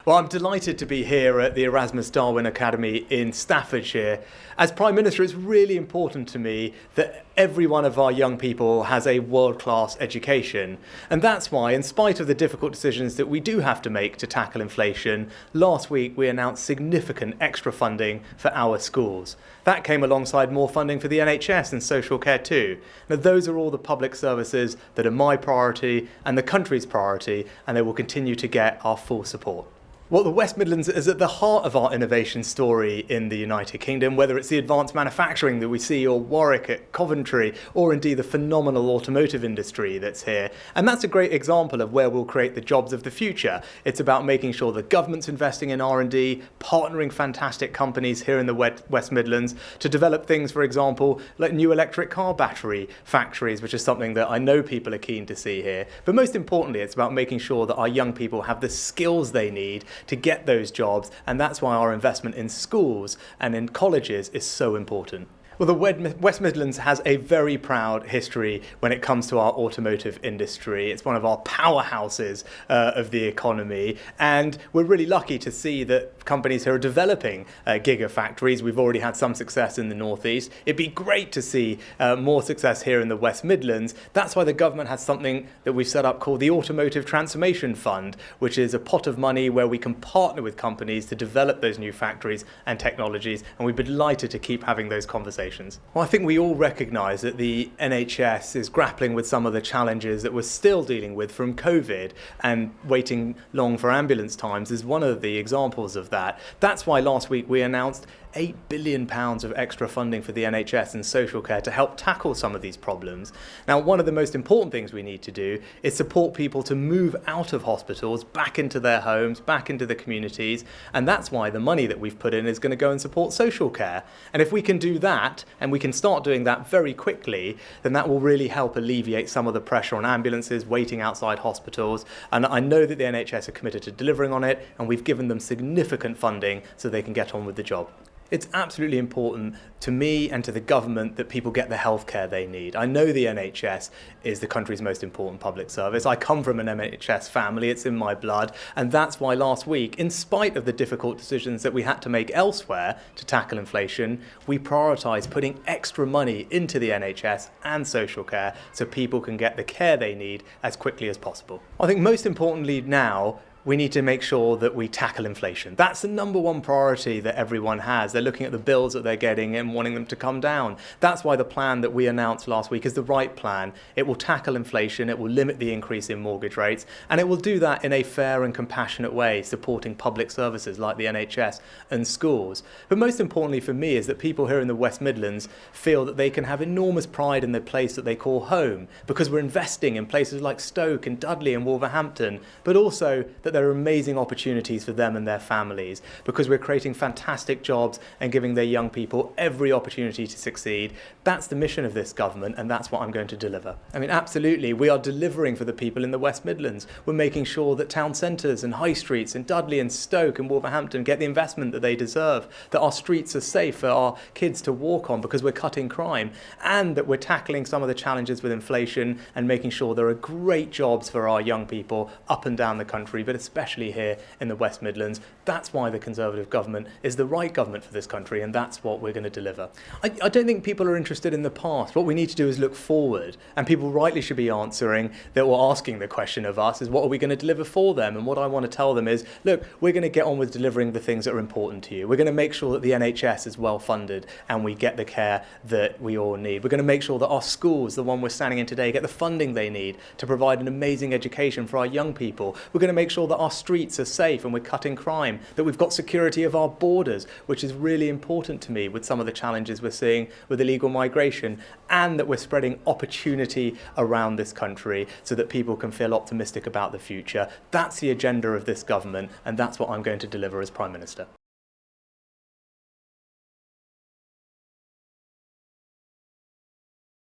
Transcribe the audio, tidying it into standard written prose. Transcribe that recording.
Well, I'm delighted to be here at the Erasmus Darwin Academy in Staffordshire. As Prime Minister, it's really important to me that every one of our young people has a world-class education. And that's why, in spite of the difficult decisions that we do have to make to tackle inflation, last week we announced significant extra funding for our schools. That came alongside more funding for the NHS and social care too. Now, those are all the public services that are my priority and the country's priority, and they will continue to get our full support. Well, the West Midlands is at the heart of our innovation story in the United Kingdom, whether it's the advanced manufacturing that we see, or Warwick at Coventry, or indeed the phenomenal automotive industry that's here. And that's a great example of where we'll create the jobs of the future. It's about making sure the government's investing in R&D, partnering fantastic companies here in the West Midlands to develop things, for example, like new electric car battery factories, which is something that I know people are keen to see here. But most importantly, it's about making sure that our young people have the skills they need to get those jobs, and that's why our investment in schools and in colleges is so important. Well, the West Midlands has a very proud history when it comes to our automotive industry. It's one of our powerhouses of the economy, and we're really lucky to see that companies here are developing gigafactories. We've already had some success in the northeast. It'd be great to see more success here in the West Midlands. That's why the government has something that we've set up called the Automotive Transformation Fund, which is a pot of money where we can partner with companies to develop those new factories and technologies, and we'd be delighted to keep having those conversations. Well, I think we all recognise that the NHS is grappling with some of the challenges that we're still dealing with from COVID, and waiting long for ambulance times is one of the examples of that. That's why last week we announced £8 billion of extra funding for the NHS and social care to help tackle some of these problems. Now, one of the most important things we need to do is support people to move out of hospitals, back into their homes, back into the communities, and that's why the money that we've put in is going to go and support social care. And if we can do that, and we can start doing that very quickly, then that will really help alleviate some of the pressure on ambulances waiting outside hospitals. And I know that the NHS are committed to delivering on it, and we've given them significant funding so they can get on with the job. It's absolutely important to me and to the government that people get the healthcare they need. I know the NHS is the country's most important public service. I come from an NHS family, it's in my blood, and that's why last week, in spite of the difficult decisions that we had to make elsewhere to tackle inflation, we prioritised putting extra money into the NHS and social care so people can get the care they need as quickly as possible. I think most importantly now, we need to make sure that we tackle inflation. That's the number one priority that everyone has. They're looking at the bills that they're getting and wanting them to come down. That's why the plan that we announced last week is the right plan. It will tackle inflation, it will limit the increase in mortgage rates, and it will do that in a fair and compassionate way, supporting public services like the NHS and schools. But most importantly for me is that people here in the West Midlands feel that they can have enormous pride in the place that they call home, because we're investing in places like Stoke and Dudley and Wolverhampton, but also that there are amazing opportunities for them and their families, because we're creating fantastic jobs and giving their young people every opportunity to succeed. That's the mission of this government, and that's what I'm going to deliver. I mean, absolutely, we are delivering for the people in the West Midlands. We're making sure that town centres and high streets in Dudley and Stoke and Wolverhampton get the investment that they deserve, that our streets are safe for our kids to walk on because we're cutting crime, and that we're tackling some of the challenges with inflation and making sure there are great jobs for our young people up and down the country, but especially here in the West Midlands. That's why the Conservative government is the right government for this country, and that's what we're going to deliver. I don't think people are interested in the past. What we need to do is look forward, and people rightly should be answering that, we're asking the question of us is, what are we going to deliver for them? And what I want to tell them is, look, we're going to get on with delivering the things that are important to you. We're going to make sure that the NHS is well funded and we get the care that we all need. We're going to make sure that our schools, the one we're standing in today, get the funding they need to provide an amazing education for our young people. We're going to make sure that our streets are safe and we're cutting crime, that we've got security of our borders, which is really important to me with some of the challenges we're seeing with illegal migration, and that we're spreading opportunity around this country so that people can feel optimistic about the future. That's the agenda of this government, and that's what I'm going to deliver as Prime Minister.